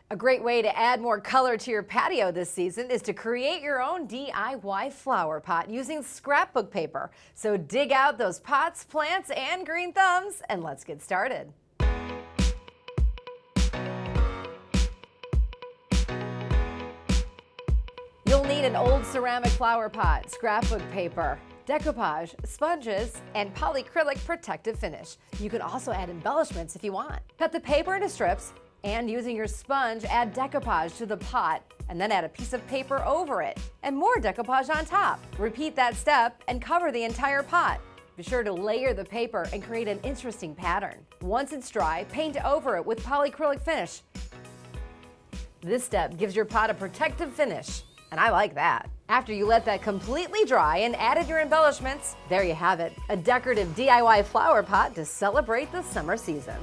A great way to add more color to your patio this season is to create your own DIY flower pot using scrapbook paper. So dig out those pots, plants, and green thumbs, and let's get started. You'll need an old ceramic flower pot, scrapbook paper, decoupage, sponges, and polyacrylic protective finish. You can also add embellishments if you want. Cut the paper into strips, and using your sponge, add decoupage to the pot, and then add a piece of paper over it, and more decoupage on top. Repeat that step and cover the entire pot. Be sure to layer the paper and create an interesting pattern. Once it's dry, paint over it with polyacrylic finish. This step gives your pot a protective finish, and I like that. After you let that completely dry and added your embellishments, there you have it, a decorative DIY flower pot to celebrate the summer season.